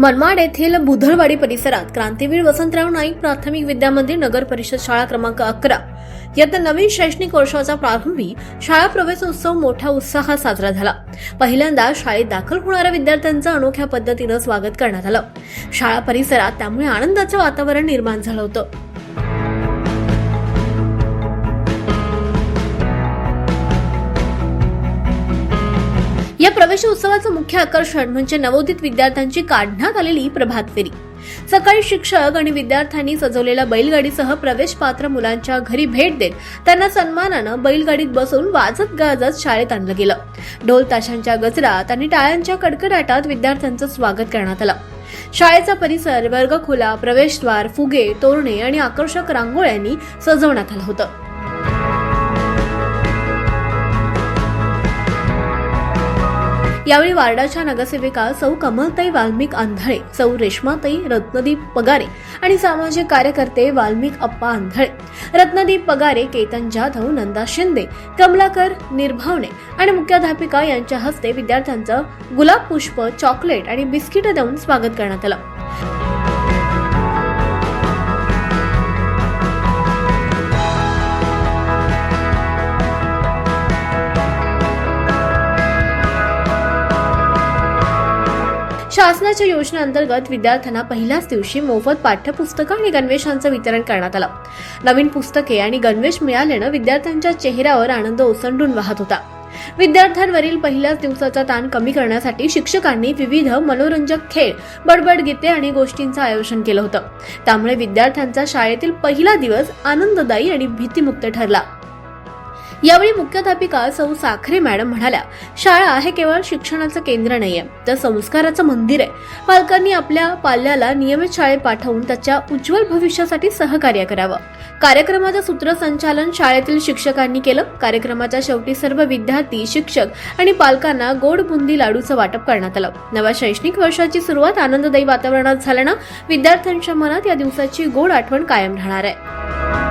मनमाड येथील बुधळवाडी परिसरात क्रांतीवीर वसंतराव नाईक प्राथमिक विद्यामंदिर नगर परिषद शाळा क्रमांक 11 इयत्ता नवीन शैक्षणिक वर्षाचा प्रारंभी शाळा प्रवेश उत्सव मोठ्या उत्साहात साजरा झाला। पहिल्यांदा शाळेत दाखल होणाऱ्या विद्यार्थ्यांचं अनोख्या पद्धतीनं स्वागत करण्यात आलं। शाळा परिसरात त्यामुळे आनंदाचं वातावरण निर्माण झालं होतं। या प्रवेश उत्सवाचं मुख्य आकर्षण म्हणजे नवोदित विद्यार्थ्यांची काढण्यात आलेली प्रभात फेरी। सकाळी शिक्षक आणि विद्यार्थ्यांनी सजवलेल्या बैलगाडीसह प्रवेश पात्र मुलांच्या घरी भेट देत त्यांना सन्मानानं बैलगाडीत बसून वाजत गाजत शाळेत आणलं गेलं। ढोल ताशांच्या गजरात आणि टाळ्यांच्या कडकडाटात विद्यार्थ्यांचं स्वागत करण्यात आलं। शाळेचा परिसर, वर्गखोला, प्रवेशद्वार, फुगे, तोरणे आणि आकर्षक रांगोळ्यांनी सजवण्यात आलं होतं। यावेळी वार्डाच्या नगरसेविका सौ कमलताई वाल्मिक आंधळे, सौ रेश्माताई, रत्नदीप पगारे आणि सामाजिक कार्यकर्ते वाल्मिक अप्पा आंधळे, रत्नदीप पगारे, केतन जाधव, नंदा शिंदे, कमलाकर निर्भावणे आणि मुख्याध्यापिका यांच्या हस्ते विद्यार्थ्यांचं गुलाब पुष्प, चॉकलेट आणि बिस्किट देऊन स्वागत करण्यात आलं। शासनाच्या योजनेअंतर्गत विद्यार्थ्यांना पहिल्याच दिवशी मोफत पाठ्यपुस्तकं आणि गणवेशांचं वितरण करण्यात आलं। नवीन पुस्तके आणि गणवेश मिळाल्यानं विद्यार्थ्यांच्या चेहऱ्यावर आनंद ओसंडून वाहत होता। विद्यार्थ्यांवरील पहिल्याच दिवसाचा ताण कमी करण्यासाठी शिक्षकांनी विविध मनोरंजक खेळ, बडबड गीते आणि गोष्टींचं आयोजन केलं होतं। त्यामुळे विद्यार्थ्यांचा शाळेतील पहिला दिवस आनंददायी आणि भीतीमुक्त ठरला। यावेळी मुख्याध्यापिका सौ साखरे मॅडम म्हणाल्या, शाळा हे केवळ शिक्षणाचं केंद्र नाहीये, तर संस्काराचं मंदिर आहे। पालकांनी आपल्या पाल्याला नियमित शाळेत पाठवून त्याच्या उज्ज्वल भविष्यासाठी सहकार्य करावं। कार्यक्रमाचं सूत्रसंचालन शाळेतील शिक्षकांनी केलं। कार्यक्रमाच्या शेवटी सर्व विद्यार्थी, शिक्षक आणि पालकांना गोड बुंदी लाडूचं वाटप करण्यात आलं। नव्या शैक्षणिक वर्षाची सुरुवात आनंददायी वातावरणात झाल्यानं विद्यार्थ्यांच्या मनात या दिवसाची गोड आठवण कायम राहणार आहे।